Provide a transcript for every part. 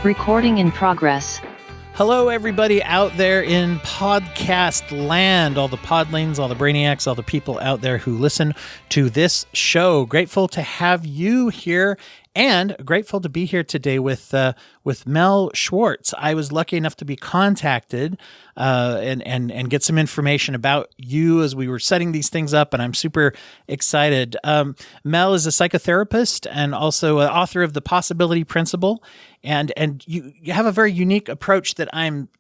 Recording in progress. Hello, everybody out there in podcast land, all the podlings, all the brainiacs, all the people out there who listen to this show. Grateful to have you here and grateful to be here today with Mel Schwartz. I was lucky enough to be contacted and get some information about you as we were setting these things up, and I'm super excited. Mel is a psychotherapist and also an author of The Possibility Principle, and you have a very unique approach that I'm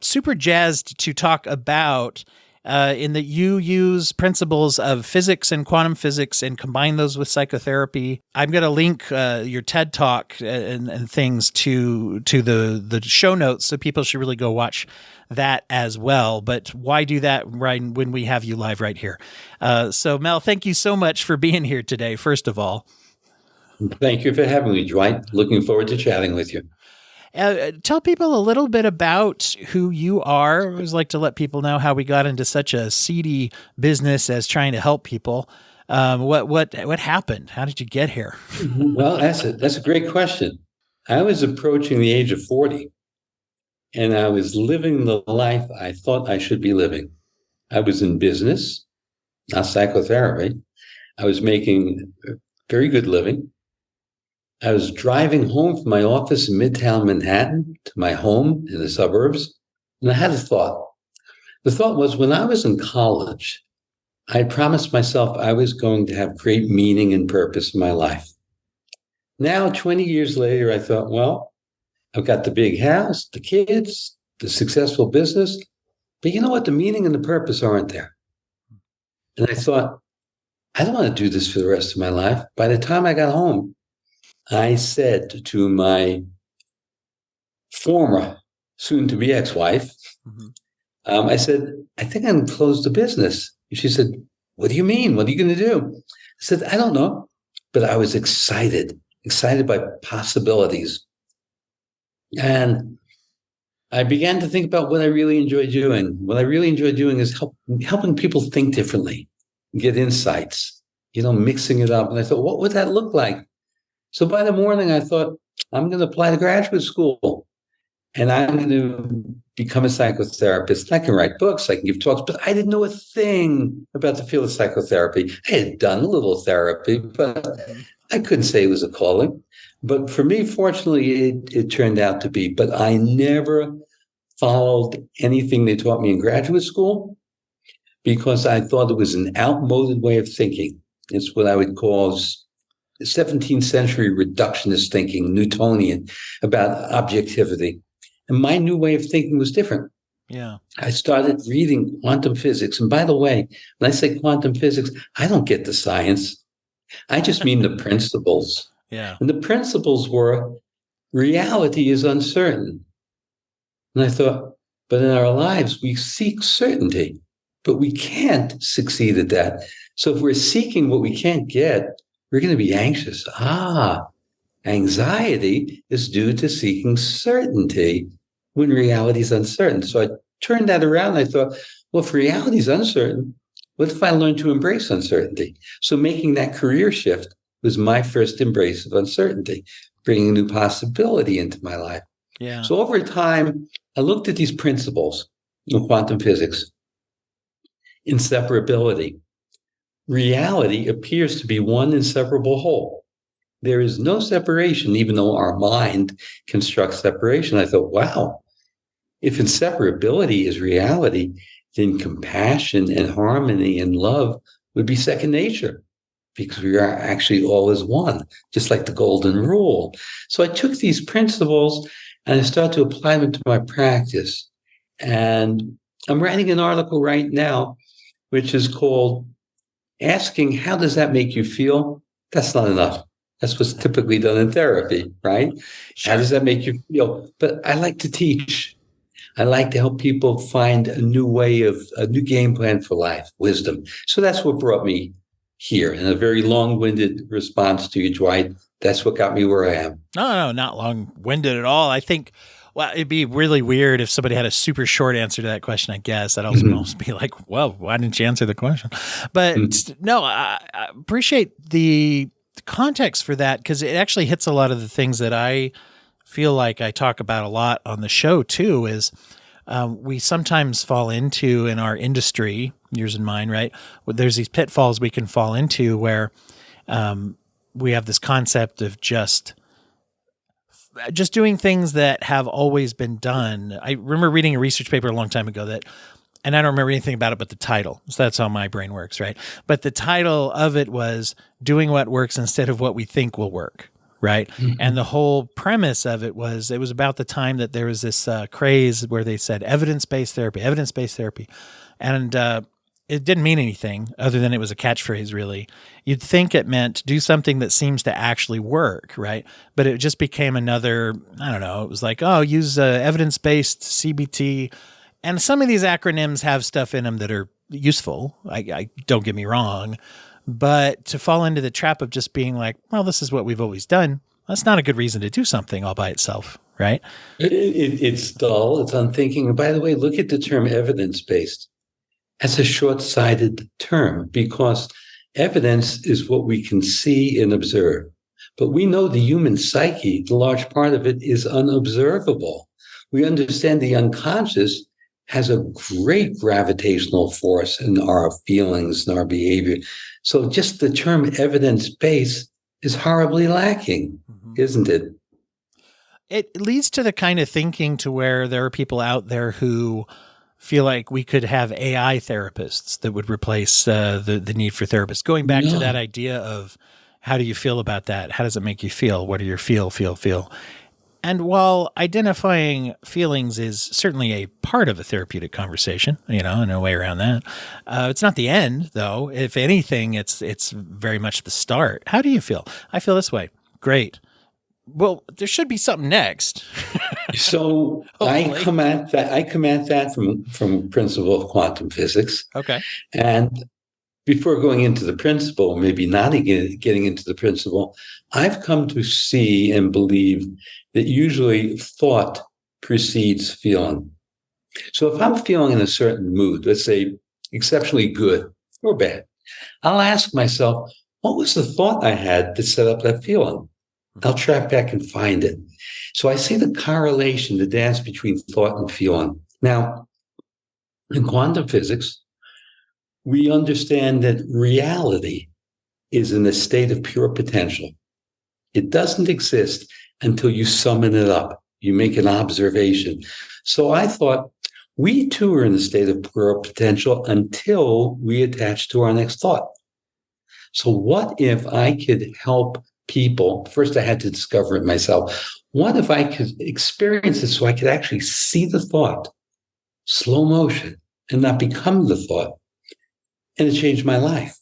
super jazzed to talk about. In that you use principles of physics and quantum physics and combine those with psychotherapy. I'm going to link your TED Talk and things to the show notes, so people should really go watch that as well. But why do that right when we have you live right here? So Mel, thank you so much for being here today, first of all. Thank you for having me, Dwight. Looking forward to chatting with you. Tell people a little bit about who you are. I always like to let people know how we got into such a seedy business as trying to help people. What happened? How did you get here? Well, that's a great question. I was approaching the age of 40, and I was living the life I thought I should be living. I was in business, not psychotherapy. I was making a very good living. I was driving home from my office in Midtown Manhattan to my home in the suburbs, and I had a thought. The thought was, when I was in college, I had promised myself I was going to have great meaning and purpose in my life. Now, 20 years later, I thought, well, I've got the big house, the kids, the successful business, but you know what? The meaning and the purpose aren't there. And I thought, I don't want to do this for the rest of my life. By the time I got home, I said to my former soon-to-be ex-wife, I said, I think I'm going to close the business. And she said, what do you mean? What are you going to do? I said, I don't know. But I was excited by possibilities. And I began to think about what I really enjoy doing. What I really enjoy doing is helping people think differently, get insights, mixing it up. And I thought, what would that look like? So by the morning, I thought, I'm going to apply to graduate school, and I'm going to become a psychotherapist. I can write books, I can give talks, but I didn't know a thing about the field of psychotherapy. I had done a little therapy, but I couldn't say it was a calling. But for me, fortunately, it turned out to be. But I never followed anything they taught me in graduate school because I thought it was an outmoded way of thinking. It's what I would call 17th century reductionist thinking, Newtonian, about objectivity. And my new way of thinking was different. Yeah. I started reading quantum physics. And by the way, when I say quantum physics, I don't get the science. I just mean the principles. Yeah. And the principles were reality is uncertain. And I thought, but in our lives, we seek certainty, but we can't succeed at that. So if we're seeking what we can't get, we're going to be anxious. Anxiety is due to seeking certainty when reality is uncertain. So I turned that around. I thought, well, if reality is uncertain, what if I learn to embrace uncertainty? So making that career shift was my first embrace of uncertainty, bringing a new possibility into my life. Yeah. So over time, I looked at these principles in quantum physics, inseparability. Reality appears to be one inseparable whole. There is no separation, even though our mind constructs separation. I thought, wow, if inseparability is reality, then compassion and harmony and love would be second nature because we are actually all as one, just like the golden rule. So I took these principles and I started to apply them to my practice. And I'm writing an article right now, which is called Asking, how does that make you feel? That's not enough. That's what's typically done in therapy, right? Sure. How does that make you feel? But I like to teach. I like to help people find a new game plan for life, wisdom. So that's what brought me here. In a very long-winded response to you, Dwight, that's what got me where I am. No, not long-winded at all. I think, well, it'd be really weird if somebody had a super short answer to that question, I guess. I'd almost be like, well, why didn't you answer the question? But no, I appreciate the context for that because it actually hits a lot of the things that I feel like I talk about a lot on the show too is we sometimes fall into in our industry, yours and mine, right? There's these pitfalls we can fall into where we have this concept of just doing things that have always been done. I remember reading a research paper a long time ago and I don't remember anything about it but the title. So that's how my brain works, right? But the title of it was doing what works instead of what we think will work, right? Mm-hmm. And the whole premise of it was about the time that there was this craze where they said evidence-based therapy. And it didn't mean anything other than it was a catchphrase, really. You'd think it meant do something that seems to actually work, right? But it just became another, I don't know, it was like, oh, use evidence-based CBT. And some of these acronyms have stuff in them that are useful. I don't get me wrong. But to fall into the trap of just being like, well, this is what we've always done, that's not a good reason to do something all by itself, right? It's dull. It's unthinking. And by the way, look at the term evidence-based. That's a short-sighted term because evidence is what we can see and observe. But we know the human psyche, the large part of it is unobservable. We understand the unconscious has a great gravitational force in our feelings and our behavior. So just the term evidence-based is horribly lacking, isn't it? It leads to the kind of thinking to where there are people out there who feel like we could have AI therapists that would replace the need for therapists. Going back to that idea of how do you feel about that? How does it make you feel? What are your feel? And while identifying feelings is certainly a part of a therapeutic conversation, no way around that. It's not the end, though. If anything, it's very much the start. How do you feel? I feel this way. Great. Well, there should be something next. So I come at that from principle of quantum physics. Okay. And before going into the principle, maybe not getting into the principle, I've come to see and believe that usually thought precedes feeling. So if I'm feeling in a certain mood, let's say exceptionally good or bad, I'll ask myself, what was the thought I had that set up that feeling? I'll track back and find it. So I see the correlation, the dance between thought and feeling. Now, in quantum physics, we understand that reality is in a state of pure potential. It doesn't exist until you summon it up. You make an observation. So I thought we too are in a state of pure potential until we attach to our next thought. So what if I could help people? First, I had to discover it myself. What if I could experience it so I could actually see the thought, slow motion, and not become the thought? And it changed my life.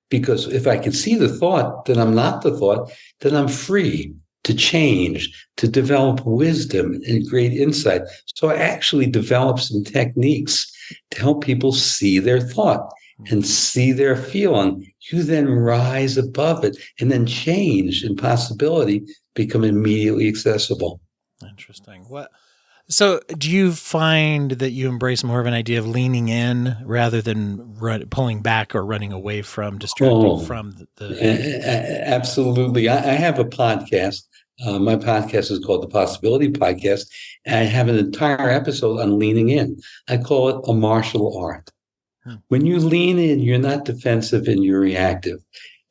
Because if I could see the thought, then I'm not the thought, then I'm free to change, to develop wisdom and great insight. So I actually developed some techniques to help people see their thought and see their feeling. You then rise above it and then change and possibility become immediately accessible. Interesting. So do you find that you embrace more of an idea of leaning in rather than pulling back or running away from, distracting from the... Absolutely. I have a podcast. My podcast is called the Possibility Podcast. And I have an entire episode on leaning in. I call it a martial art. When you lean in, you're not defensive and you're reactive.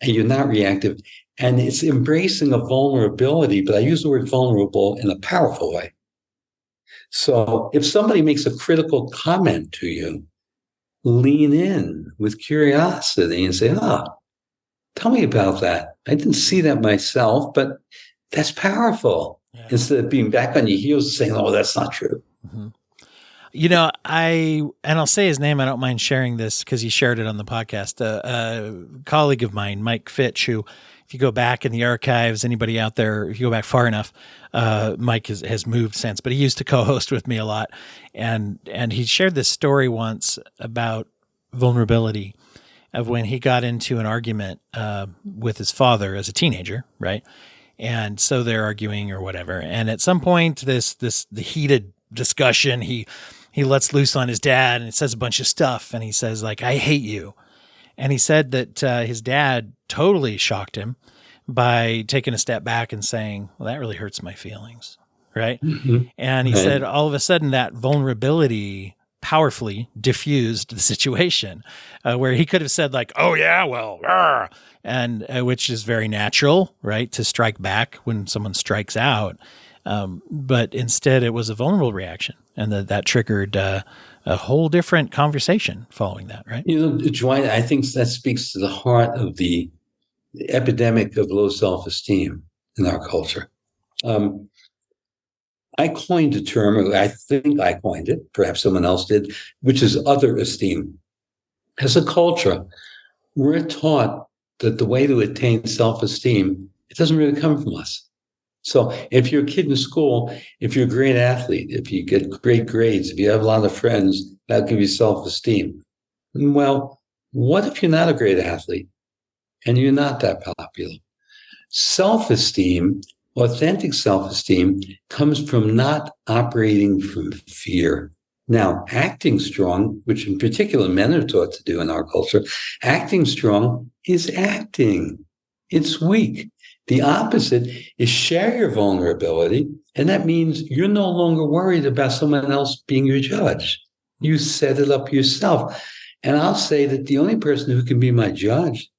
And you're not reactive. And it's embracing a vulnerability, but I use the word vulnerable in a powerful way. So if somebody makes a critical comment to you, lean in with curiosity and say, tell me about that. I didn't see that myself, but that's powerful. Yeah. Instead of being back on your heels and saying, oh, that's not true. Mm-hmm. I'll say his name. I don't mind sharing this because he shared it on the podcast. A colleague of mine, Mike Fitch, who, if you go back in the archives, anybody out there, if you go back far enough, Mike has moved since, but he used to co-host with me a lot. And he shared this story once about vulnerability of when he got into an argument with his father as a teenager, right? And so they're arguing or whatever. And at some point, the heated discussion, he lets loose on his dad and he says a bunch of stuff. And he says, like, I hate you. And he said that his dad totally shocked him by taking a step back and saying, well, that really hurts my feelings. right? Mhm. And he Right. said all of a sudden that vulnerability powerfully diffused the situation, where he could have said like, "Oh yeah, well," rah," and which is very natural, right, to strike back when someone strikes out. But instead, it was a vulnerable reaction, and that triggered a whole different conversation following that, right? Dwight, I think that speaks to the heart of the epidemic of low self-esteem in our culture. I coined a term, or I think I coined it, perhaps someone else did, which is other esteem. As a culture, we're taught that the way to attain self-esteem, it doesn't really come from us. So if you're a kid in school, if you're a great athlete, if you get great grades, if you have a lot of friends, that'll give you self-esteem. Well, what if you're not a great athlete and you're not that popular? Self-esteem, authentic self-esteem, comes from not operating from fear. Now, acting strong, which in particular men are taught to do in our culture, acting strong is acting. It's weak. The opposite is share your vulnerability, and that means you're no longer worried about someone else being your judge. You set it up yourself. And I'll say that the only person who can be my judge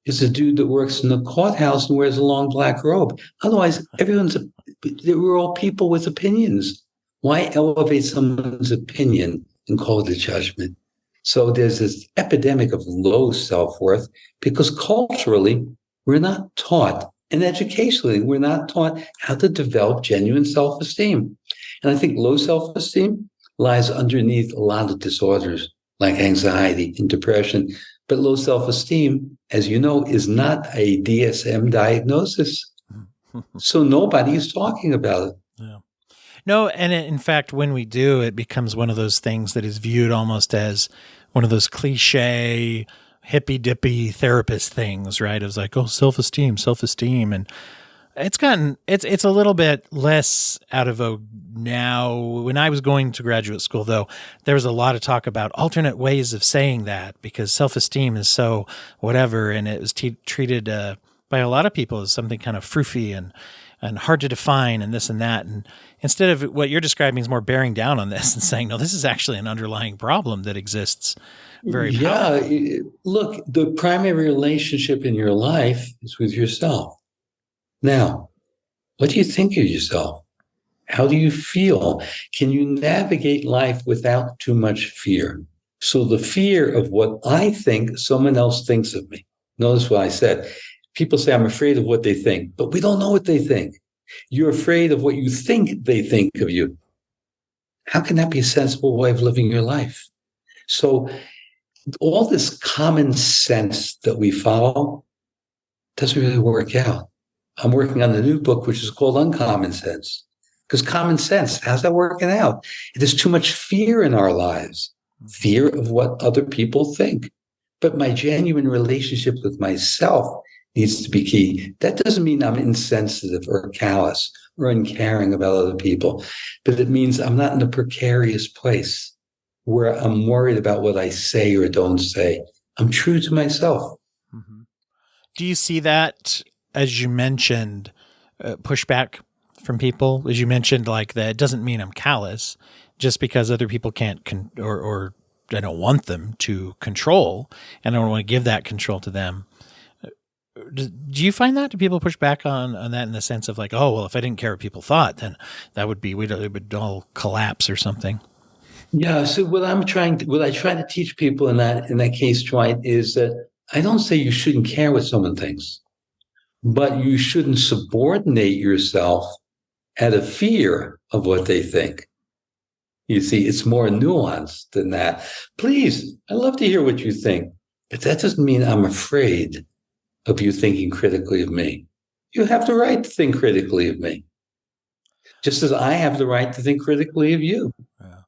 is a dude that works in the courthouse and wears a long black robe. Otherwise, we're all people with opinions. Why elevate someone's opinion and call it a judgment? So there's this epidemic of low self-worth because culturally, we're not taught, and educationally, we're not taught how to develop genuine self-esteem. And I think low self-esteem lies underneath a lot of disorders like anxiety and depression. But low self-esteem, as you know, is not a DSM diagnosis. So nobody is talking about it. Yeah. No, and in fact, when we do, it becomes one of those things that is viewed almost as one of those cliche, hippy-dippy therapist things, right? It was like, oh, self-esteem. And it's a little bit less out of vogue now. When I was going to graduate school, though, there was a lot of talk about alternate ways of saying that because self-esteem is so whatever, and it was treated by a lot of people as something kind of froofy and hard to define and this and that. And instead of what you're describing is more bearing down on this and saying, no, this is actually an underlying problem that exists very powerful. Yeah, look, the primary relationship in your life is with yourself. Now, what do you think of yourself? How do you feel? Can you navigate life without too much fear? So the fear of what I think someone else thinks of me. Notice what I said. People say, I'm afraid of what they think, but we don't know what they think. You're afraid of what you think they think of you. How can that be a sensible way of living your life? So all this common sense that we follow doesn't really work out. I'm working on a new book, which is called Uncommon Sense. Because common sense, how's that working out? There's too much fear in our lives, fear of what other people think. But my genuine relationship with myself needs to be key. That doesn't mean I'm insensitive or callous or uncaring about other people, but it means I'm not in a precarious place where I'm worried about what I say or don't say. I'm true to myself. Mm-hmm. Do you see that, as you mentioned, pushback from people? As you mentioned, like that it doesn't mean I'm callous just because other people can't or I don't want them to control, and I don't want to give that control to them. Do you find that? Do people push back on that in the sense of like, oh, well, if I didn't care what people thought, then that would be, it would all collapse or something? Yeah. So what I try to teach people in that case, Dwight, is that I don't say you shouldn't care what someone thinks, but you shouldn't subordinate yourself out of fear of what they think. You see, it's more nuanced than that. Please, I love to hear what you think, but that doesn't mean I'm afraid of you thinking critically of me. You have the right to think critically of me, just as I have the right to think critically of you. Yeah.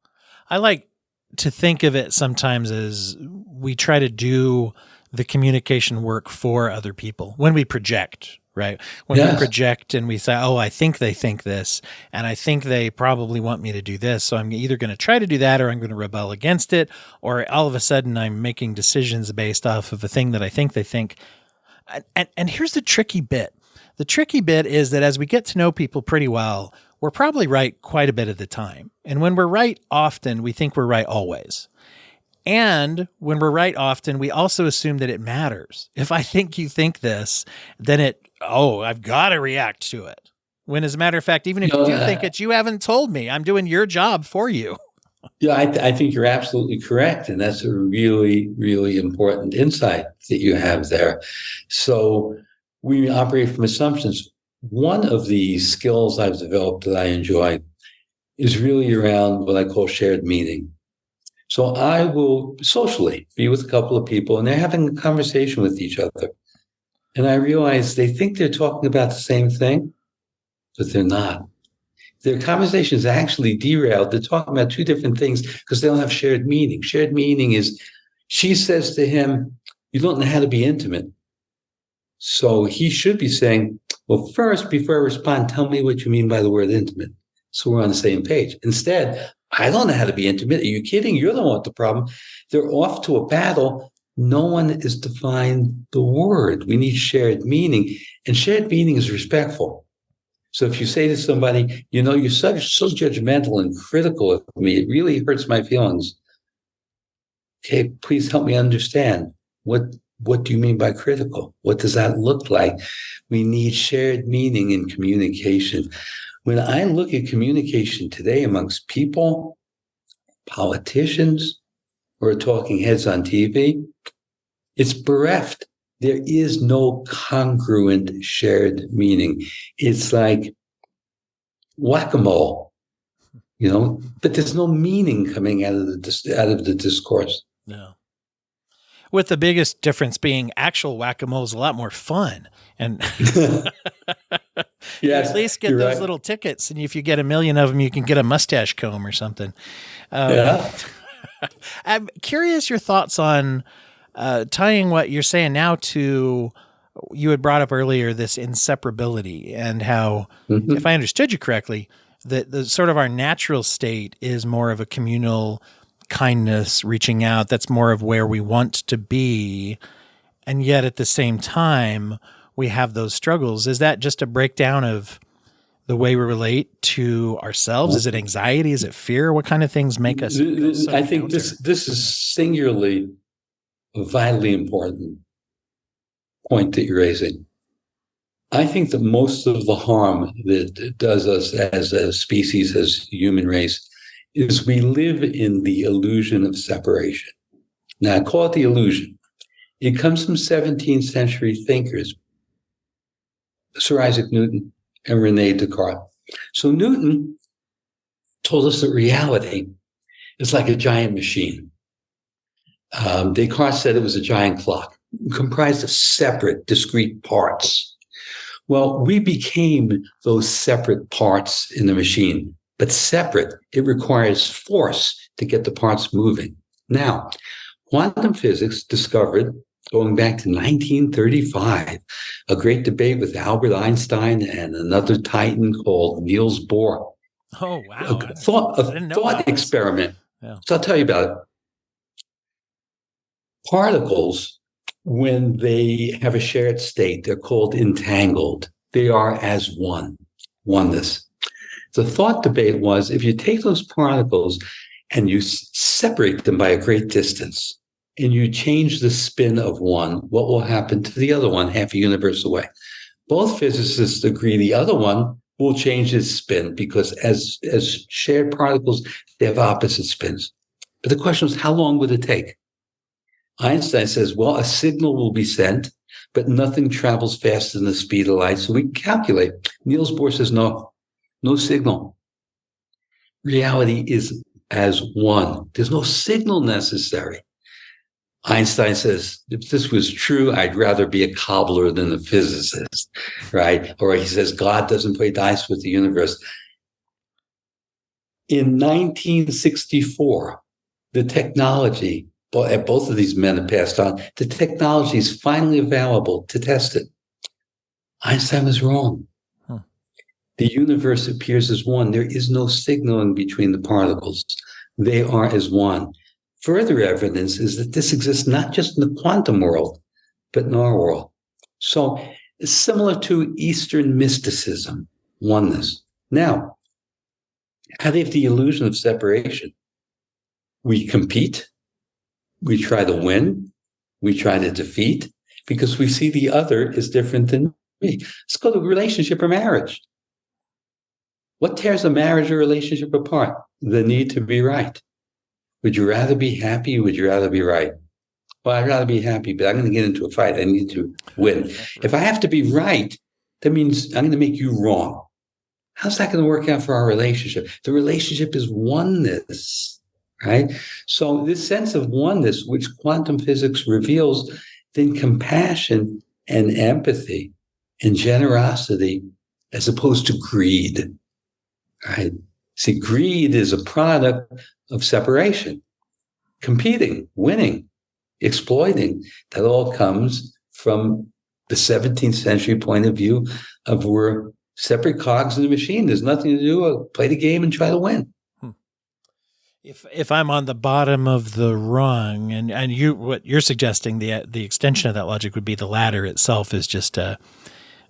I like to think of it sometimes as we try to do the communication work for other people when we project, right? When we project and we say, oh, I think they think this, and I think they probably want me to do this. So I'm either going to try to do that or I'm going to rebel against it. Or all of a sudden I'm making decisions based off of a thing that I think they think. And here's the tricky bit. The tricky bit is that as we get to know people pretty well, we're probably right quite a bit of the time. And when we're right often, we think we're right always. And when we're right often, we also assume that it matters. If I think you think this, then I've got to react to it. When as a matter of fact, even if you do think it, you haven't told me. I'm doing your job for you. Yeah, I think you're absolutely correct. And that's a really, really important insight that you have there. So we operate from assumptions. One of the skills I've developed that I enjoy is really around what I call shared meaning. So I will socially be with a couple of people and they're having a conversation with each other. And I realize they think they're talking about the same thing, but they're not. Their conversation is actually derailed. They're talking about two different things because they don't have shared meaning. Shared meaning is she says to him, you don't know how to be intimate. So he should be saying, well, first, before I respond, tell me what you mean by the word intimate. So we're on the same page. Instead, I don't know how to be intimate. Are you kidding? You're the one with the problem. They're off to a battle. No one is defined the word. We need shared meaning. And shared meaning is respectful. So if you say to somebody, you're so judgmental and critical of me, it really hurts my feelings. Okay, please help me understand. What do you mean by critical? What does that look like? We need shared meaning in communication. When I look at communication today amongst people, politicians, or talking heads on TV, it's bereft. There is no congruent shared meaning. It's like whack-a-mole, but there's no meaning coming out of the discourse. No. With the biggest difference being actual whack-a-mole is a lot more fun. And yes, at least get those little tickets. And if you get 1 million of them, you can get a mustache comb or something. Yeah. I'm curious your thoughts on tying what you're saying now to, you had brought up earlier, this inseparability and how, if I understood you correctly, that the sort of our natural state is more of a communal kindness, reaching out. That's more of where we want to be. And yet at the same time, we have those struggles. Is that just a breakdown of the way we relate to ourselves? Is it anxiety? Is it fear? What kind of things make us go so I think this is singularly a vitally important point that you're raising. I think that most of the harm that does us as a species, as human race, is we live in the illusion of separation. Now, I call it the illusion. It comes from 17th century thinkers, Sir Isaac Newton and René Descartes. So Newton told us that reality is like a giant machine. Descartes said it was a giant clock comprised of separate, discrete parts. Well, we became those separate parts in the machine, but separate, it requires force to get the parts moving. Now, quantum physics discovered, going back to 1935, a great debate with Albert Einstein and another titan called Niels Bohr. Oh, wow. A thought experiment. Yeah. So I'll tell you about it. Particles, when they have a shared state, they're called entangled. They are as one, oneness. The thought debate was, if you take those particles and you separate them by a great distance, and you change the spin of one, what will happen to the other one half a universe away? Both physicists agree the other one will change its spin because as shared particles, they have opposite spins. But the question is, how long would it take? Einstein says, well, a signal will be sent, but nothing travels faster than the speed of light. So we can calculate. Niels Bohr says, no signal. Reality is as one. There's no signal necessary. Einstein says, if this was true, I'd rather be a cobbler than a physicist, right? Or he says, God doesn't play dice with the universe. In 1964, the technology, both of these men have passed on, the technology is finally available to test it. Einstein was wrong. The universe appears as one. There is no signaling between the particles. They are as one. Further evidence is that this exists not just in the quantum world, but in our world. So it's similar to Eastern mysticism, oneness. Now, they have the illusion of separation. We compete, we try to win, we try to defeat, because we see the other is different than me. Let's go to relationship or marriage. What tears a marriage or relationship apart? The need to be right. Would you rather be happy? Would you rather be right? Well, I'd rather be happy, but I'm going to get into a fight. I need to win. If I have to be right, that means I'm going to make you wrong. How's that going to work out for our relationship? The relationship is oneness, right? So this sense of oneness, which quantum physics reveals, then compassion and empathy and generosity as opposed to greed, right? See, greed is a product of separation, competing, winning, exploiting. That all comes from the 17th century point of view of we're separate cogs in the machine. There's nothing to do. Play the game and try to win. If I'm on the bottom of the rung, and what you're suggesting, the extension of that logic would be the ladder itself is just an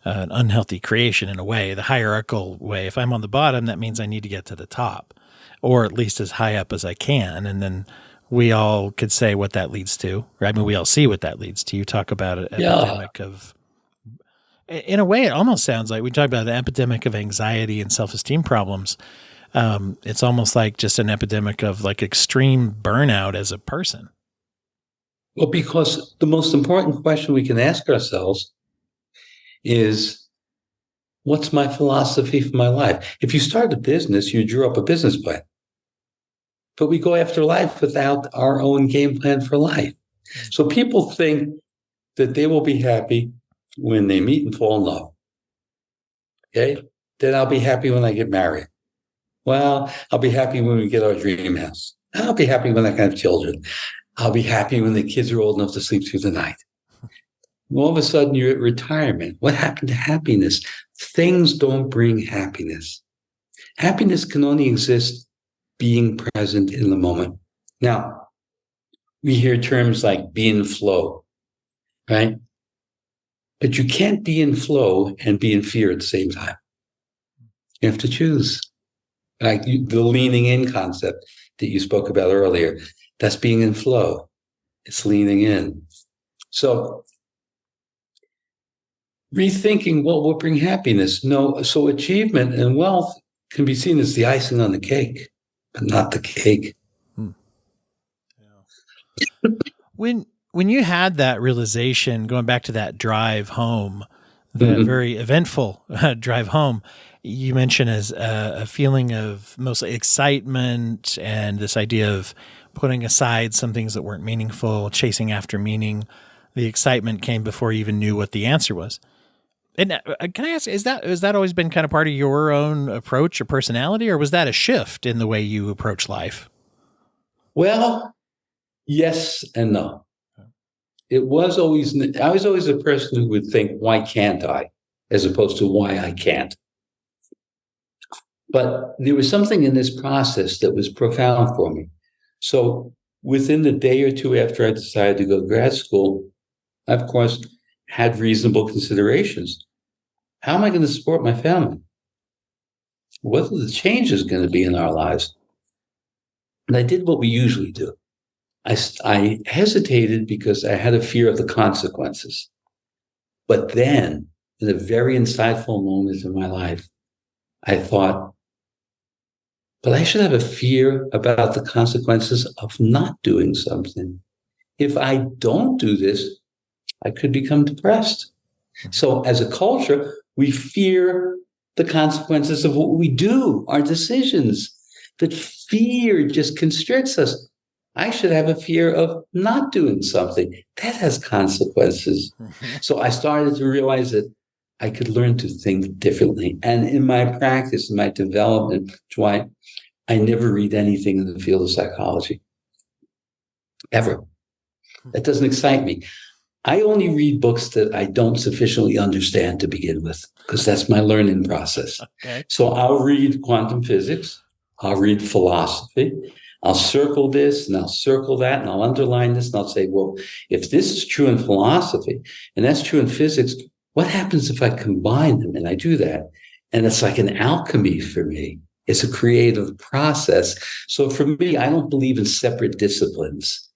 unhealthy creation in a way, the hierarchical way. If I'm on the bottom, that means I need to get to the top, or at least as high up as I can, and then we all could say what that leads to. Right? I mean, we all see what that leads to. You talk about an epidemic of. In a way, it almost sounds like we talk about the epidemic of anxiety and self-esteem problems. It's almost like just an epidemic of like extreme burnout as a person. Well, because the most important question we can ask ourselves is, what's my philosophy for my life? If you start a business, you drew up a business plan. But we go after life without our own game plan for life. So people think that they will be happy when they meet and fall in love. Okay? Then I'll be happy when I get married. Well, I'll be happy when we get our dream house. I'll be happy when I can have children. I'll be happy when the kids are old enough to sleep through the night. All of a sudden, you're at retirement. What happened to happiness? Things don't bring happiness. Happiness can only exist being present in the moment. Now, we hear terms like be in flow, right? But you can't be in flow and be in fear at the same time. You have to choose. Like the leaning in concept that you spoke about earlier, that's being in flow. It's leaning in. So rethinking what will bring happiness. No, so achievement and wealth can be seen as the icing on the cake, but not the cake. Yeah. When you had that realization, going back to that drive home, the very eventful drive home, you mentioned as a feeling of mostly excitement and this idea of putting aside some things that weren't meaningful, chasing after meaning. The excitement came before you even knew what the answer was. And can I ask, has that always been kind of part of your own approach or personality, or was that a shift in the way you approach life? Well, yes and no. I was always a person who would think, why can't I? As opposed to why I can't. But there was something in this process that was profound for me. So within the day or two after I decided to go to grad school, I, of course, had reasonable considerations. How am I going to support my family? What are the changes going to be in our lives? And I did what we usually do. I hesitated because I had a fear of the consequences. But then, in a very insightful moment in my life, I thought, but I should have a fear about the consequences of not doing something. If I don't do this, I could become depressed. So as a culture, we fear the consequences of what we do, our decisions. That fear just constricts us. I should have a fear of not doing something. That has consequences. So I started to realize that I could learn to think differently. And in my practice, in my development, that's why I never read anything in the field of psychology. Ever. That doesn't excite me. I only read books that I don't sufficiently understand to begin with, because that's my learning process. Okay. So I'll read quantum physics. I'll read philosophy. I'll circle this and I'll circle that and I'll underline this and I'll say, well, if this is true in philosophy and that's true in physics, what happens if I combine them? And I do that. And it's like an alchemy for me. It's a creative process. So for me, I don't believe in separate disciplines.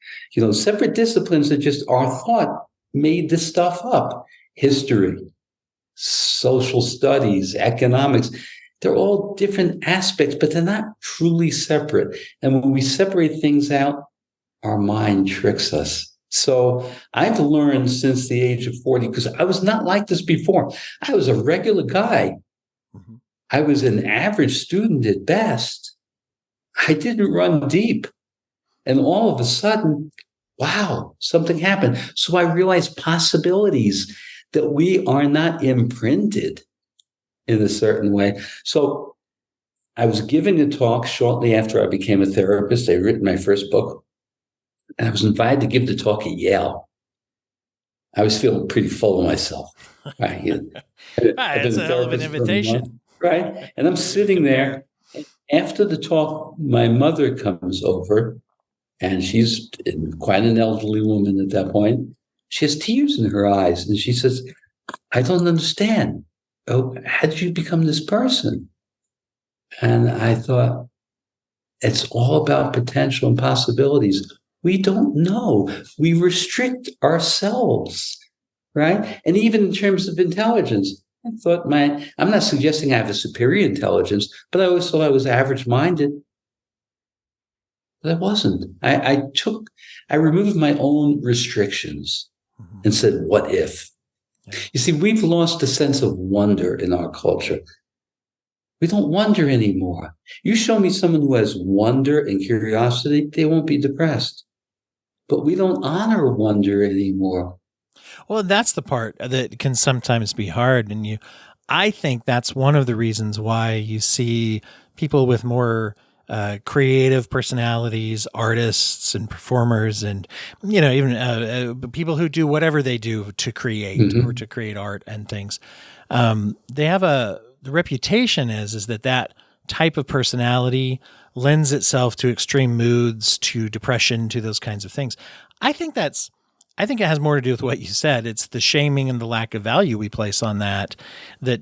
Separate disciplines are just our thought made this stuff up. History, social studies, economics, they're all different aspects, but they're not truly separate. And when we separate things out, our mind tricks us. So I've learned since the age of 40, because I was not like this before. I was a regular guy. Mm-hmm. I was an average student at best. I didn't run deep. And all of a sudden, wow, something happened. So I realized possibilities, that we are not imprinted in a certain way. So I was giving a talk shortly after I became a therapist. I'd written my first book, and I was invited to give the talk at Yale. I was feeling pretty full of myself. Right? It's a hell of an invitation. Right? And I'm sitting there. After the talk, my mother comes over, and she's quite an elderly woman at that point. She has tears in her eyes, and she says, I don't understand. Oh, how did you become this person? And I thought, it's all about potential and possibilities. We don't know. We restrict ourselves, right? And even in terms of intelligence, I thought I'm not suggesting I have a superior intelligence, but I always thought I was average-minded. But I wasn't. I removed my own restrictions and said, what if? You see, we've lost a sense of wonder in our culture. We don't wonder anymore. You show me someone who has wonder and curiosity, they won't be depressed. But we don't honor wonder anymore. Well, that's the part that can sometimes be hard. And I think that's one of the reasons why you see people with more creative personalities, artists and performers, and even people who do whatever they do to create or to create art and things. They have the reputation is that type of personality lends itself to extreme moods, to depression, to those kinds of things. I think it has more to do with what you said. It's the shaming and the lack of value we place on that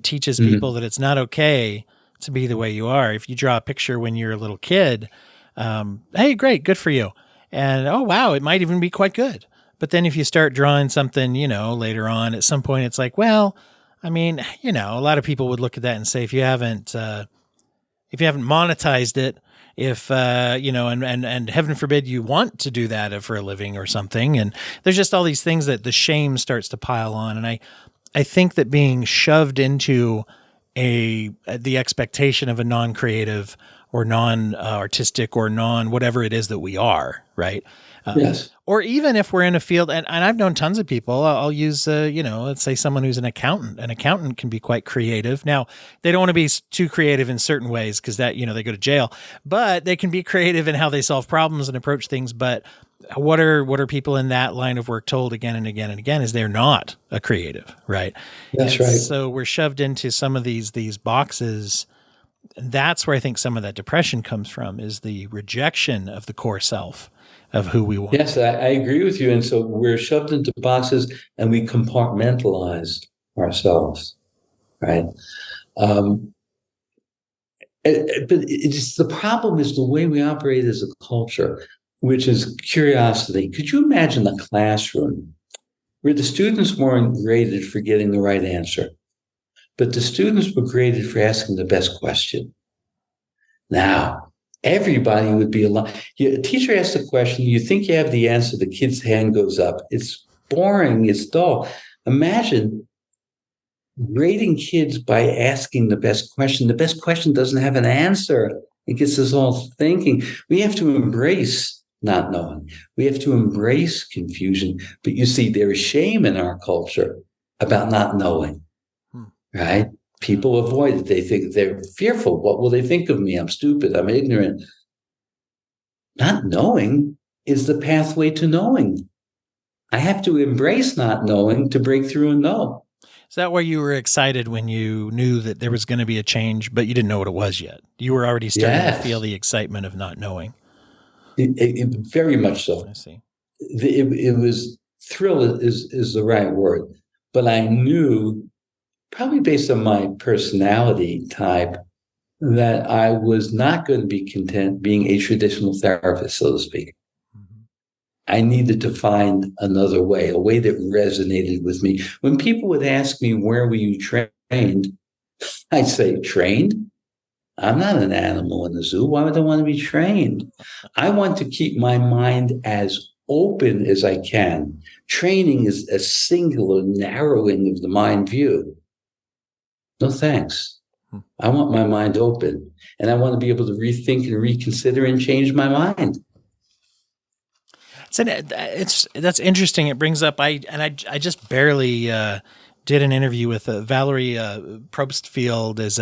teaches people that it's not okay to be the way you are. If you draw a picture when you're a little kid, hey, great, good for you. And, oh, wow, it might even be quite good. But then if you start drawing something, later on, at some point, it's like, well, I mean, a lot of people would look at that and say, if you haven't monetized it, and heaven forbid you want to do that for a living or something. And there's just all these things that the shame starts to pile on. And I think that being shoved into the expectation of a non-creative or non-artistic or whatever it is that we are, right? Yes. Or even if we're in a field, and I've known tons of people, I'll use, let's say someone who's an accountant. An accountant can be quite creative. Now, they don't want to be too creative in certain ways because that, they go to jail, but they can be creative in how they solve problems and approach things. But what are people in that line of work told again and again and again is they're not a creative, right? That's right. So we're shoved into some of these boxes. That's where I think some of that depression comes from, is the rejection of the core self of who we want. Yes, I agree with you. And so we're shoved into boxes and we compartmentalize ourselves, right? But the problem is the way we operate as a culture, which is curiosity. Could you imagine a classroom where the students weren't graded for getting the right answer, but the students were graded for asking the best question? Now, everybody would be aligned. A teacher asks a question, you think you have the answer, the kid's hand goes up. It's boring, it's dull. Imagine grading kids by asking the best question. The best question doesn't have an answer. It gets us all thinking. We have to embrace not knowing. We have to embrace confusion. But you see, there is shame in our culture about not knowing, right? People avoid it. They think they're fearful. What will they think of me? I'm stupid. I'm ignorant. Not knowing is the pathway to knowing. I have to embrace not knowing to break through and know. Is that why you were excited when you knew that there was going to be a change, but you didn't know what it was yet? You were already starting to feel the excitement of not knowing. Very much so. I see. It was thrill is the right word, but I knew, probably based on my personality type, that I was not going to be content being a traditional therapist, so to speak. Mm-hmm. I needed to find another way, a way that resonated with me. When people would ask me, where were you trained? I'd say, trained? I'm not an animal in the zoo. Why would I want to be trained? I want to keep my mind as open as I can. Training is a singular narrowing of the mind view. No thanks. I want my mind open, and I want to be able to rethink and reconsider and change my mind. So that's interesting. It brings up I just barely did an interview with Valerie Probstfield as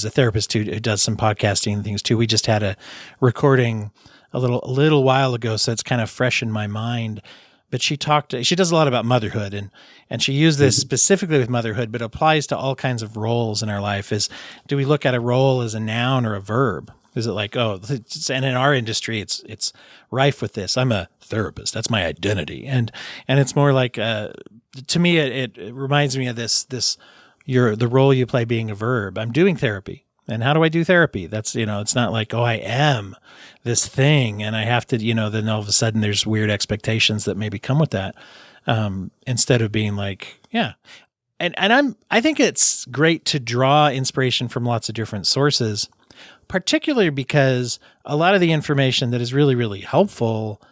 a therapist who does some podcasting and things too. We just had a recording a little while ago, so it's kind of fresh in my mind. But she does a lot about motherhood, and she used this specifically with motherhood, but applies to all kinds of roles in our life. Do we look at a role as a noun or a verb? Is it like, and in our industry, it's rife with this. I'm a therapist. That's my identity. And it's more like, to me, it reminds me of the role you play being a verb. I'm doing therapy. And how do I do therapy? That's, it's not like, I am this thing and I have to, then all of a sudden there's weird expectations that maybe come with that. Instead of being like, yeah. And I think it's great to draw inspiration from lots of different sources, particularly because a lot of the information that is really, really helpful,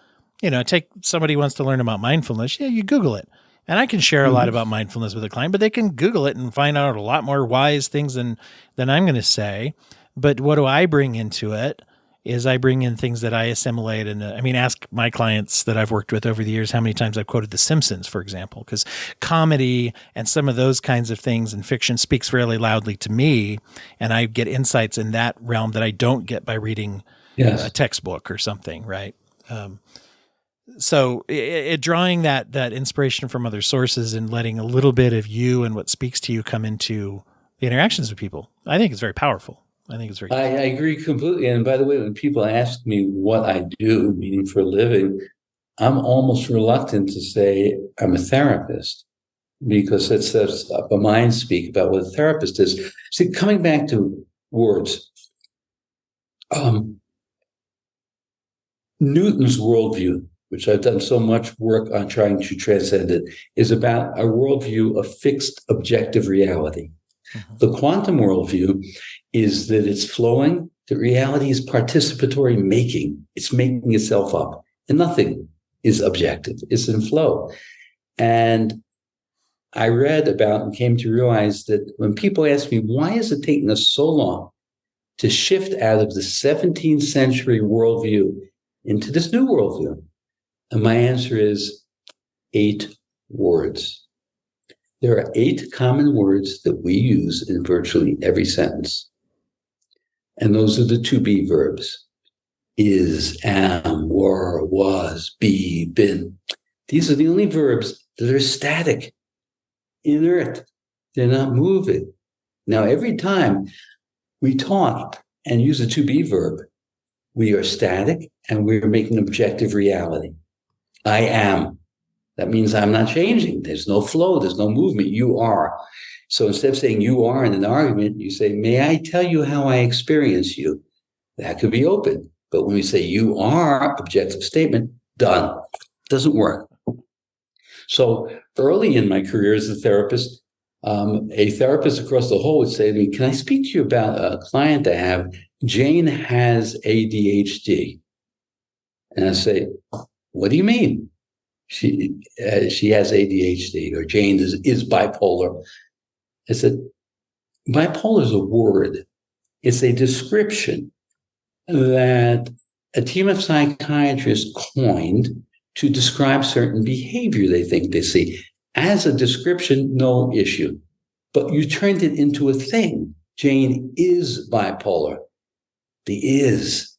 take somebody who wants to learn about mindfulness. Yeah, you Google it. And I can share a lot about mindfulness with a client, but they can Google it and find out a lot more wise things than I'm going to say. But what do I bring into it is I bring in things that I assimilate. And ask my clients that I've worked with over the years how many times I've quoted The Simpsons, for example, because comedy and some of those kinds of things in fiction speaks fairly loudly to me. And I get insights in that realm that I don't get by reading a textbook or something, right? So drawing that inspiration from other sources and letting a little bit of you and what speaks to you come into the interactions with people, I think it's very powerful. I think it's very. I agree completely. And by the way, when people ask me what I do, meaning for a living, I'm almost reluctant to say I'm a therapist because it sets up a mind speak about what a therapist is. See, coming back to words, Newton's worldview, which I've done so much work on trying to transcend it, is about a worldview of fixed objective reality. Mm-hmm. The quantum worldview is that it's flowing, that reality is participatory making. It's making itself up, and nothing is objective. It's in flow. And I read about and came to realize that when people ask me, why is it taking us so long to shift out of the 17th century worldview into this new worldview? And my answer is 8 words. There are 8 common words that we use in virtually every sentence. And those are the to be verbs. Is, am, were, was, be, been. These are the only verbs that are static, inert. They're not moving. Now, every time we talk and use a to be verb, we are static and we're making objective reality. I am. That means I'm not changing. There's no flow. There's no movement. You are. So instead of saying you are in an argument, you say, may I tell you how I experience you? That could be open. But when we say you are, objective statement, done. Doesn't work. So early in my career as a therapist across the hall would say to me, can I speak to you about a client I have? Jane has ADHD. And I say, what do you mean? She has ADHD, or Jane is bipolar. I said, bipolar is a word. It's a description that a team of psychiatrists coined to describe certain behavior they think they see. As a description, no issue. But you turned it into a thing. Jane is bipolar. The is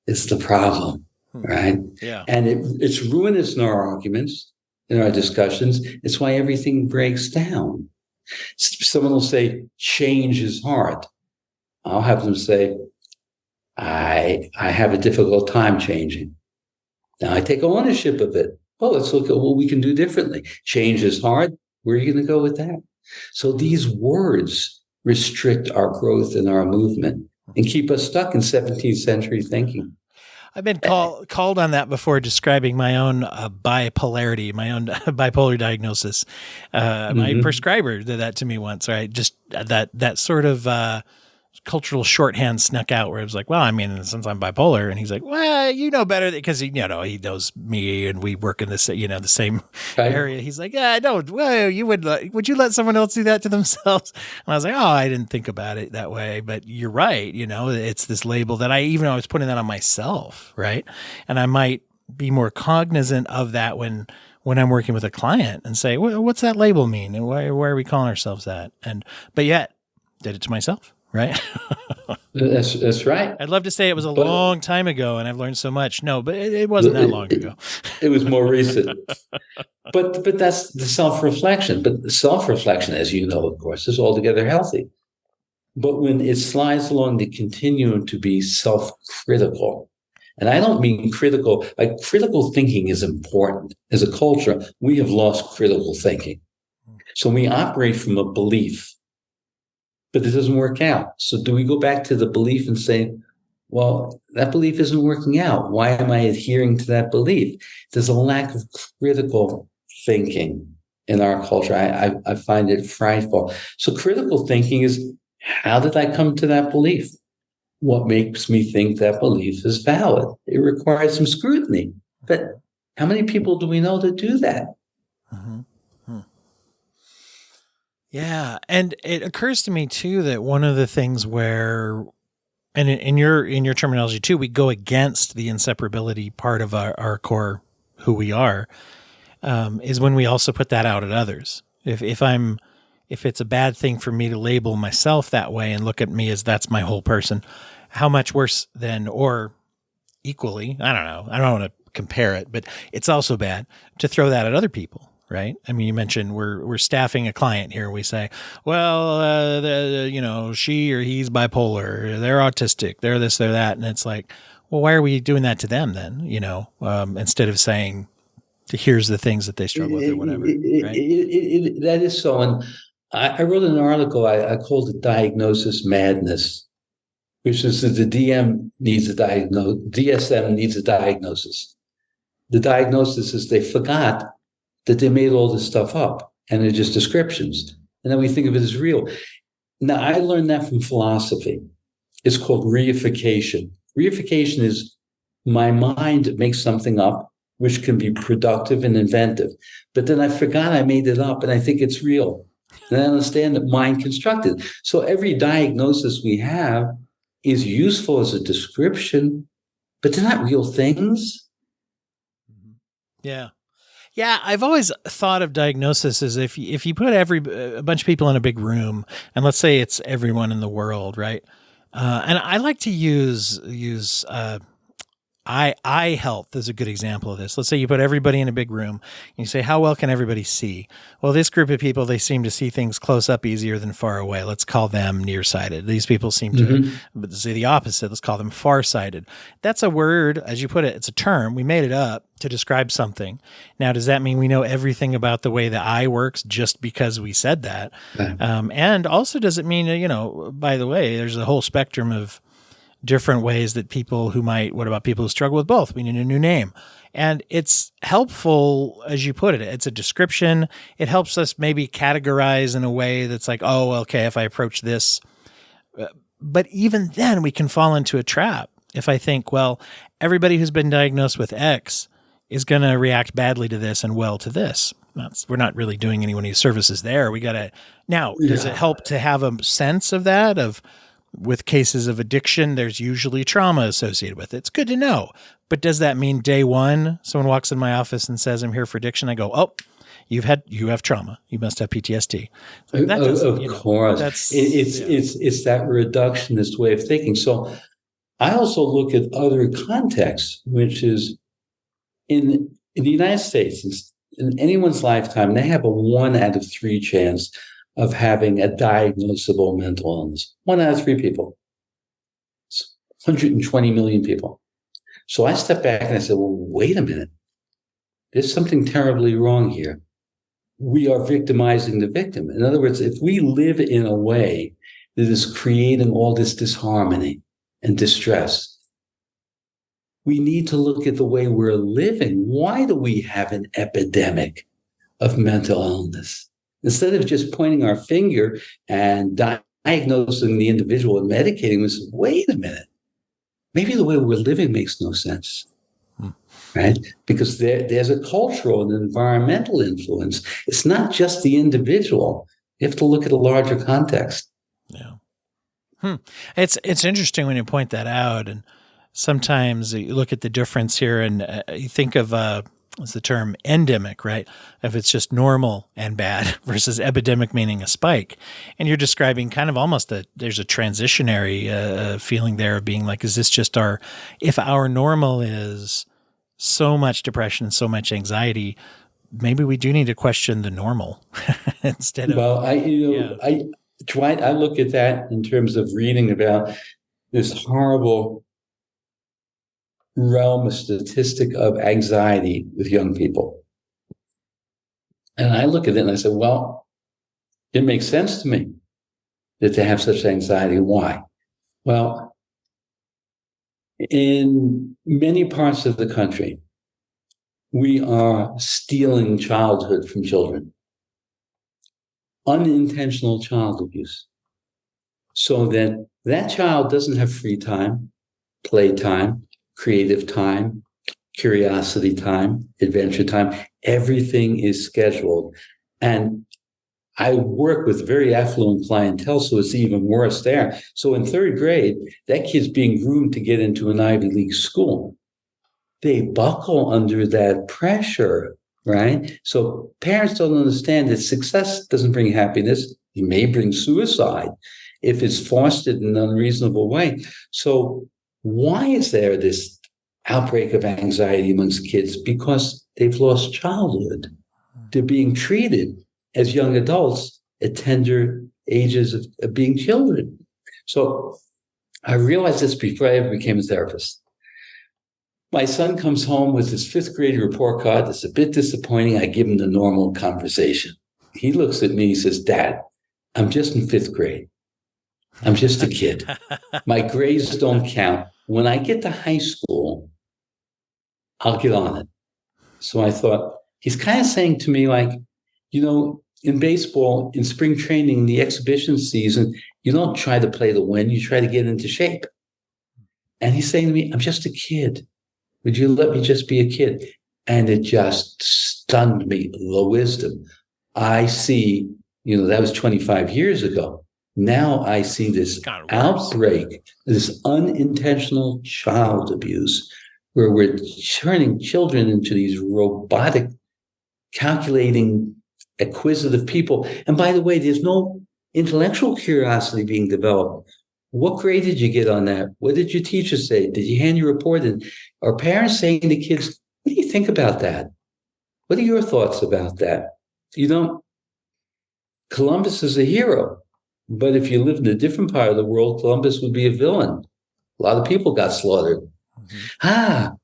the problem. Right? Yeah. And it's ruinous in our arguments, in our discussions. It's why everything breaks down. Someone will say, change is hard. I'll have them say, I have a difficult time changing. Now I take ownership of it. Well, let's look at what we can do differently. Change is hard. Where are you going to go with that? So these words restrict our growth and our movement. and keep us stuck in 17th century thinking. I've been called on that before, describing my own bipolarity, my own bipolar diagnosis. My prescriber did that to me once, right? Just that sort of cultural shorthand snuck out where it was like, well, I mean, since I'm bipolar, and he's like, well, you know better because he knows me and we work in this, the same area. He's like, yeah, I don't. Well, would you let someone else do that to themselves? And I was like, oh, I didn't think about it that way, but you're right. It's this label that I was putting that on myself, right? And I might be more cognizant of that when I'm working with a client and say, well, what's that label mean? And why are we calling ourselves that? But yet did it to myself. Right. That's right. I'd love to say it was a long time ago and I've learned so much. No, but it wasn't that long ago. It was more recent. But that's the self-reflection. But the self-reflection, as you know, of course, is altogether healthy. But when it slides along the continuum to be self-critical, and I don't mean critical, like critical thinking is important. As a culture, we have lost critical thinking. So we operate from a belief. But it doesn't work out. So do we go back to the belief and say, well, that belief isn't working out. Why am I adhering to that belief? There's a lack of critical thinking in our culture. I find it frightful. So critical thinking is, how did I come to that belief? What makes me think that belief is valid? It requires some scrutiny. But how many people do we know that do that? Mm-hmm. Yeah. And it occurs to me too, that one of the things where, and in your terminology too, we go against the inseparability part of our core, who we are, is when we also put that out at others. If it's a bad thing for me to label myself that way and look at me as that's my whole person, how much worse than, or equally, I don't know, I don't want to compare it, but it's also bad to throw that at other people. Right. I mean, you mentioned we're staffing a client here. We say, well, she or he's bipolar, they're autistic, they're this, they're that. And it's like, well, why are we doing that to them then? Instead of saying, here's the things that they struggle with or whatever. That is so. And I wrote an article, I called it Diagnosis Madness, which is that the DSM needs a diagnosis. The diagnosis is they forgot that they made all this stuff up and they're just descriptions. And then we think of it as real. Now, I learned that from philosophy. It's called reification. Reification is my mind makes something up, which can be productive and inventive. But then I forgot I made it up and I think it's real. And I understand that mind constructed. So every diagnosis we have is useful as a description, but they're not real things. Yeah. Yeah, I've always thought of diagnosis as if you put a bunch of people in a big room, and let's say it's everyone in the world, right? And I like to use eye health is a good example of this. Let's say you put everybody in a big room and you say, how well can everybody see? Well, this group of people, they seem to see things close up easier than far away. Let's call them nearsighted. These people seem to say the opposite. Let's call them farsighted. That's a word, as you put it, it's a term. We made it up to describe something. Now, does that mean we know everything about the way the eye works just because we said that? And also, does it mean, by the way, there's a whole spectrum of different ways that what about people who struggle with both? We need a new name. And it's helpful, as you put it, it's a description. It helps us maybe categorize in a way that's like, oh, okay, if I approach this. But even then we can fall into a trap. If I think, well, everybody who's been diagnosed with X is going to react badly to this and well to this. We're not really doing anyone any services there. Does it help to have a sense of that, with cases of addiction, there's usually trauma associated with it. It's good to know. But does that mean day one, someone walks in my office and says, I'm here for addiction? I go, oh, you have trauma. You must have PTSD. Of course. It's that reductionist way of thinking. So I also look at other contexts, which is in the United States, in anyone's lifetime, they have a 1 out of 3 chance of having a diagnosable mental illness. 1 out of 3 people. It's 120 million people. So I stepped back and I said, well, wait a minute. There's something terribly wrong here. We are victimizing the victim. In other words, if we live in a way that is creating all this disharmony and distress. We need to look at the way we're living. Why do we have an epidemic of mental illness? Instead of just pointing our finger and diagnosing the individual and medicating them, wait a minute. Maybe the way we're living makes no sense, right? Because there's a cultural and environmental influence. It's not just the individual. You have to look at a larger context. Yeah. It's interesting when you point that out, and sometimes you look at the difference here, and you think of what's the term, endemic, right? If it's just normal and bad versus epidemic, meaning a spike. And you're describing kind of almost there's a transitionary feeling there of being like, is this just if our normal is so much depression and so much anxiety, maybe we do need to question the normal instead of. Well, I look at that in terms of reading about this horrible realm of statistic of anxiety with young people. And I look at it and I say, well, it makes sense to me that they have such anxiety. Why? Well, in many parts of the country, we are stealing childhood from children. Unintentional child abuse. So that child doesn't have free time, play time, creative time, curiosity time, adventure time. Everything is scheduled. And I work with very affluent clientele, so it's even worse there. So in third grade, that kid's being groomed to get into an Ivy League school. They buckle under that pressure, right? So parents don't understand that success doesn't bring happiness. It may bring suicide if it's fostered in an unreasonable way. So why is there this outbreak of anxiety amongst kids? Because they've lost childhood. They're being treated as young adults at tender ages of being children. So I realized this before I ever became a therapist. My son comes home with his fifth grade report card. It's a bit disappointing. I give him the normal conversation. He looks at me, he says, "Dad, I'm just in fifth grade. I'm just a kid. My grades don't count. When I get to high school, I'll get on it." So I thought, he's kind of saying to me like, in baseball, in spring training, the exhibition season, you don't try to play to win, you try to get into shape. And he's saying to me, "I'm just a kid. Would you let me just be a kid?" And it just stunned me, the wisdom. I see, that was 25 years ago. Now I see this outbreak, this unintentional child abuse, where we're turning children into these robotic, calculating, acquisitive people. And by the way, there's no intellectual curiosity being developed. What grade did you get on that? What did your teacher say? Did you hand your report in? Are parents saying to kids, "What do you think about that? What are your thoughts about that?" Columbus is a hero. But if you lived in a different part of the world, Columbus would be a villain. A lot of people got slaughtered. Mm-hmm.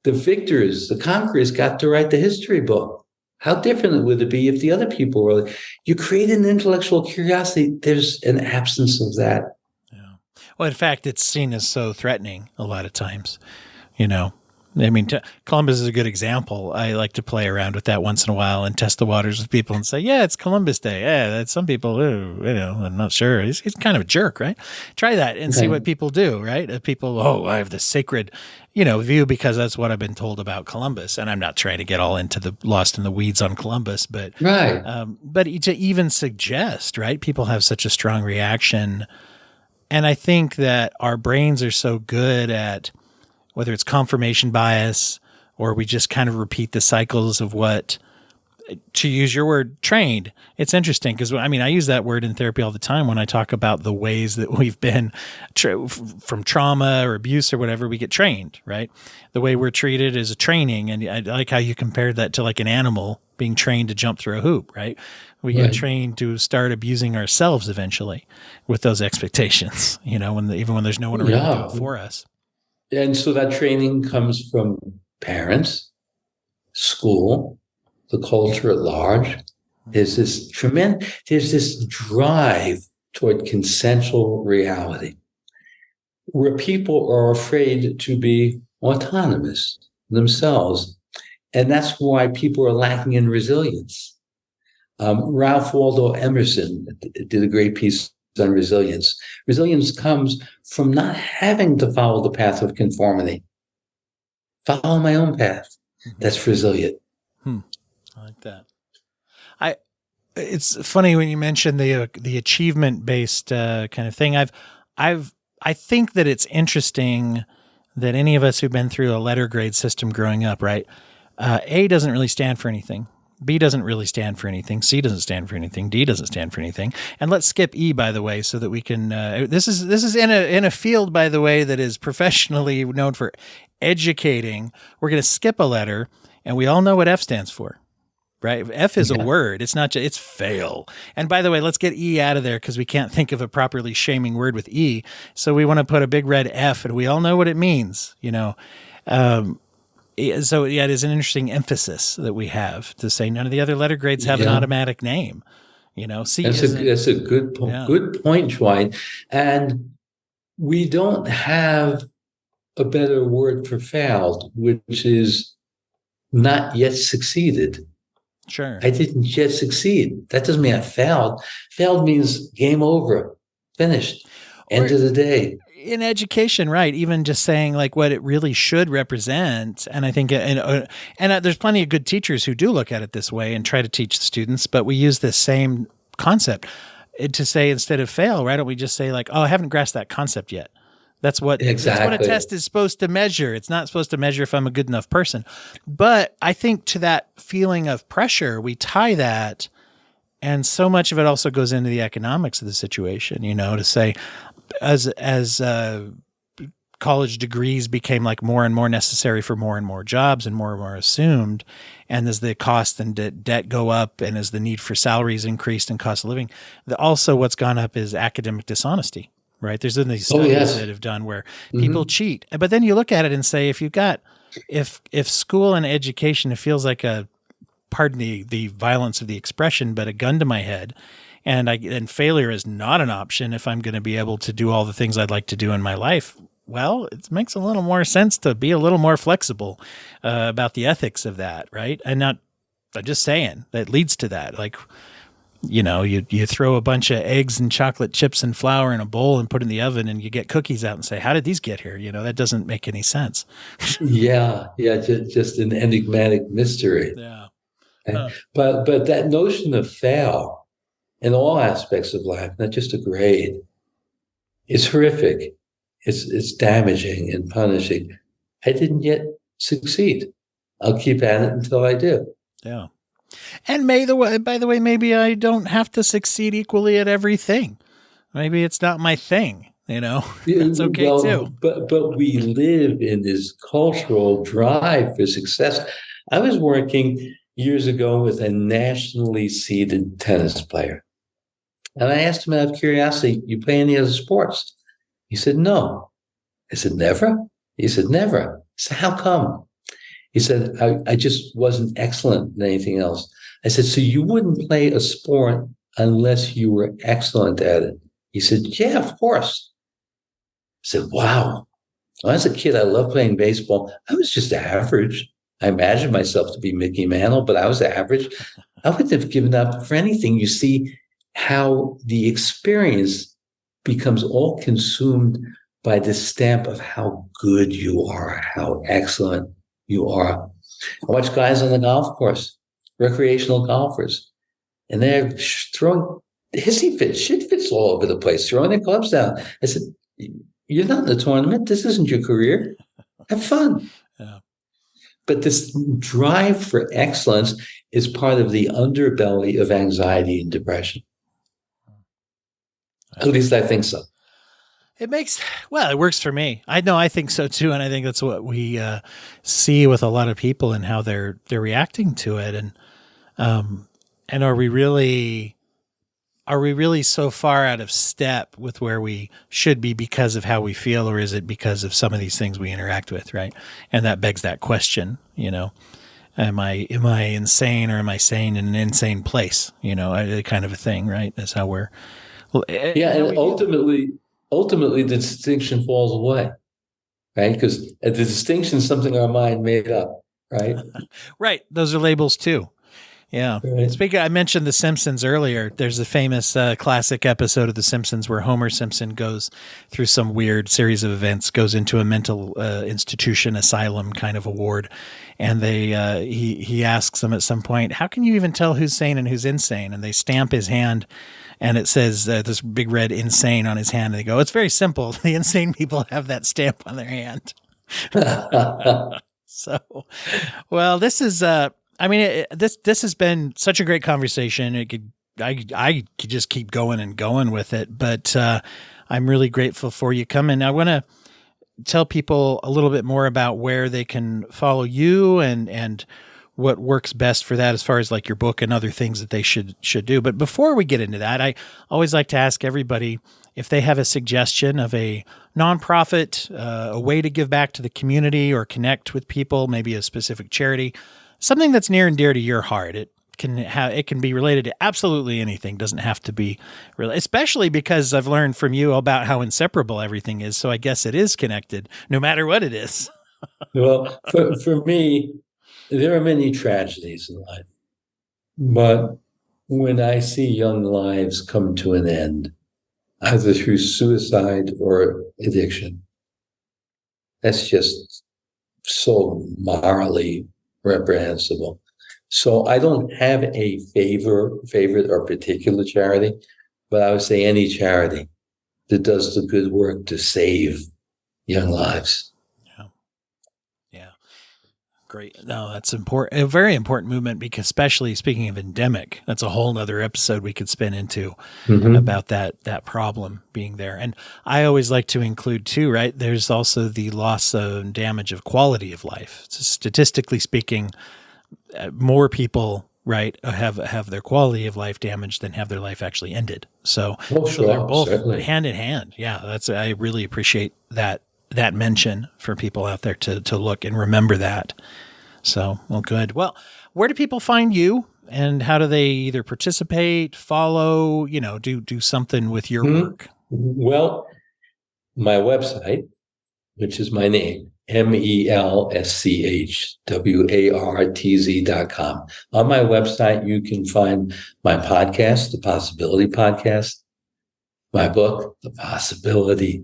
The victors, the conquerors got to write the history book. How different would it be if the other people were? You create an intellectual curiosity. There's an absence of that. Yeah. Well, in fact, it's seen as so threatening a lot of times, Columbus is a good example. I like to play around with that once in a while and test the waters with people and say, yeah, it's Columbus Day. Yeah, that's some people, I'm not sure. He's kind of a jerk, right? Try that and see what people do, right? People, I have this sacred, view because that's what I've been told about Columbus. And I'm not trying to get all into the lost in the weeds on Columbus, but but to even suggest, right? People have such a strong reaction. And I think that our brains are so good at, whether it's confirmation bias or we just kind of repeat the cycles of what, to use your word, trained. It's interesting because, I use that word in therapy all the time when I talk about the ways that we've been from trauma or abuse or whatever, we get trained, right? The way we're treated is a training. And I like how you compared that to like an animal being trained to jump through a hoop, right? We get trained to start abusing ourselves eventually with those expectations, even when there's no one around to do it for us. And so that training comes from parents, school, the culture at large. There's this drive toward consensual reality, where people are afraid to be autonomous themselves. And that's why people are lacking in resilience. Ralph Waldo Emerson did a great piece on resilience. Resilience comes from not having to follow the path of conformity. Follow my own path. That's resilient. I like that. It's funny when you mention the achievement based kind of thing. I think that it's interesting that any of us who've been through a letter grade system growing up, right? A doesn't really stand for anything. B doesn't really stand for anything. C doesn't stand for anything. D doesn't stand for anything. And let's skip E, by the way, so that we can. This is in a field, by the way, that is professionally known for educating. We're going to skip a letter, and we all know what F stands for, right? F is a word. It's not just, it's fail. And by the way, let's get E out of there because we can't think of a properly shaming word with E. So we want to put a big red F, and we all know what it means, you know. So yeah, it is an interesting emphasis that we have to say none of the other letter grades have an automatic name. You know, C that's a good point. Yeah. Good point, Dwight. And we don't have a better word for failed, which is not yet succeeded. Sure. I didn't yet succeed. That doesn't mean I failed. Failed means game over, finished, end of the day. In education, right? Even just saying like what it really should represent. And I think, and there's plenty of good teachers who do look at it this way and try to teach students, but we use this same concept to say, instead of fail, why don't we just say like, oh, I haven't grasped that concept yet. That's what a test is supposed to measure. It's not supposed to measure if I'm a good enough person. But I think to that feeling of pressure, we tie that, and so much of it also goes into the economics of the situation, you know, to say, as college degrees became like more and more necessary for more and more jobs and more assumed, and as the cost and debt go up, and as the need for salaries increased and cost of living, also what's gone up is academic dishonesty, right? There's been these studies that have done where people cheat, but then you look at it and say, if school and education, it feels like pardon the violence of the expression, but a gun to my head. And failure is not an option if I'm going to be able to do all the things I'd like to do in my life. Well, it makes a little more sense to be a little more flexible about the ethics of that, right? And I'm just saying that leads to that. Like, you know, you throw a bunch of eggs and chocolate chips and flour in a bowl and put it in the oven, and you get cookies out and say, how did these get here? You know, that doesn't make any sense. Yeah, just an enigmatic mystery. Yeah. But that notion of fail in all aspects of life, not just a grade, it's horrific. It's damaging and punishing. I didn't yet succeed. I'll keep at it until I do. Yeah. And by the way, maybe I don't have to succeed equally at everything. Maybe it's not my thing, you know. That's okay too. But we live in this cultural drive for success. I was working years ago with a nationally seeded tennis player. And I asked him out of curiosity, you play any other sports? He said, no. I said, never? He said, never. I said, how come? He said, I just wasn't excellent in anything else. I said, so you wouldn't play a sport unless you were excellent at it? He said, yeah, of course. I said, wow. Well, as a kid, I loved playing baseball. I was just average. I imagined myself to be Mickey Mantle, but I was average. I wouldn't have given up for anything. You see how the experience becomes all consumed by the stamp of how good you are, how excellent you are. I watch guys on the golf course, recreational golfers, and they're throwing hissy fits, shit fits all over the place, throwing their clubs down. I said, you're not in the tournament. This isn't your career. Have fun. Yeah. But this drive for excellence is part of the underbelly of anxiety and depression. At least I think so. It works for me. I think so too. And I think that's what we see with a lot of people and how they're reacting to it. And are we really so far out of step with where we should be because of how we feel, or is it because of some of these things we interact with, right? And that begs that question, you know, am I insane, or am I sane in an insane place? You know, kind of a thing, right? That's how we're Well, Yeah, and ultimately, the distinction falls away, right? Because the distinction is something our mind made up, right? Right. Those are labels too. Yeah. Right. Speaking, I mentioned The Simpsons earlier. There's a famous classic episode of The Simpsons where Homer Simpson goes through some weird series of events, goes into a mental institution, asylum kind of a ward, and he asks them at some point, "How can you even tell who's sane and who's insane?" And they stamp his hand, and it says this big red "insane" on his hand, and they go, "It's very simple. The insane people have that stamp on their hand." So, well, this is. This has been such a great conversation. I could just keep going and going with it, but I'm really grateful for you coming. I want to tell people a little bit more about where they can follow you and what works best for that as far as like your book and other things that they should do. But before we get into that, I always like to ask everybody if they have a suggestion of a nonprofit, a way to give back to the community or connect with people, maybe a specific charity. Something that's near and dear to your heart. It can be related to absolutely anything. Doesn't have to be really, especially because I've learned from you about how inseparable everything is. So I guess it is connected, no matter what it is. Well, for me, there are many tragedies in life, but when I see young lives come to an end, either through suicide or addiction, that's just so morally reprehensible. So I don't have a favorite or particular charity, but I would say any charity that does the good work to save young lives. Yeah. Great. No, that's important. A very important movement because especially speaking of endemic, that's a whole nother episode we could spin into about that problem being there. And I always like to include too, right? There's also the loss and damage of quality of life. So statistically speaking, more people, right, have their quality of life damaged than have their life actually ended. So, so they're both hand in hand. Yeah. I really appreciate that mention for people out there to look and remember that. So, well, good. Well, where do people find you and how do they either participate, follow, do something with your work? Well, my website, which is my name, melschwartz.com. On my website, you can find my podcast, The Possibility Podcast, my book, The Possibility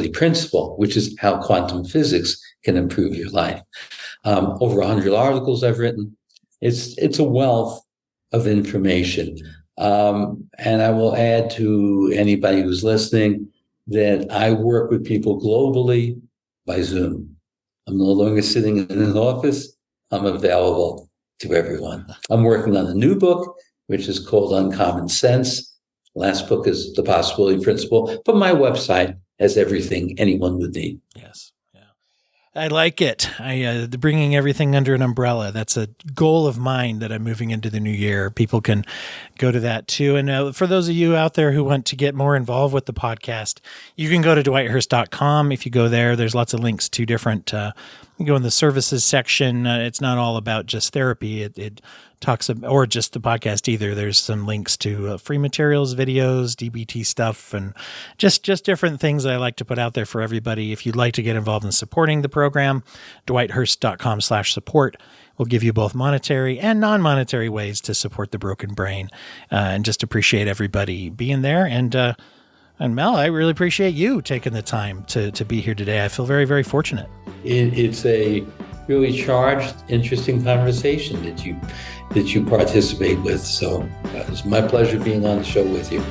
Principle, which is how quantum physics can improve your life. Over 100 articles I've written. It's a wealth of information. And I will add to anybody who's listening that I work with people globally by Zoom. I'm no longer sitting in an office. I'm available to everyone. I'm working on a new book, which is called Uncommon Sense. Last book is The Possibility Principle, but my website has everything anyone would need. Yes. I like it. Bringing everything under an umbrella. That's a goal of mine that I'm moving into the new year. People can go to that too. And for those of you out there who want to get more involved with the podcast, you can go to dwighthurst.com. If you go there, there's lots of links to different, you go in the services section. It's not all about just therapy. It talks about, or just the podcast either. There's some links to free materials, videos, DBT stuff, and just different things that I like to put out there for everybody. If you'd like to get involved in supporting the program, dwighthurst.com/support will give you both monetary and non-monetary ways to support the Broken Brain, and just appreciate everybody being there. And Mel, I really appreciate you taking the time to be here today. I feel very, very fortunate. It's a really charged, interesting conversation that you participate with. So it's my pleasure being on the show with you.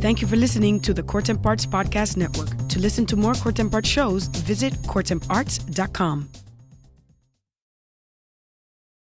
Thank you for listening to the Court and Parts Podcast Network. To listen to more Court and Parts shows, visit courtandarts.com.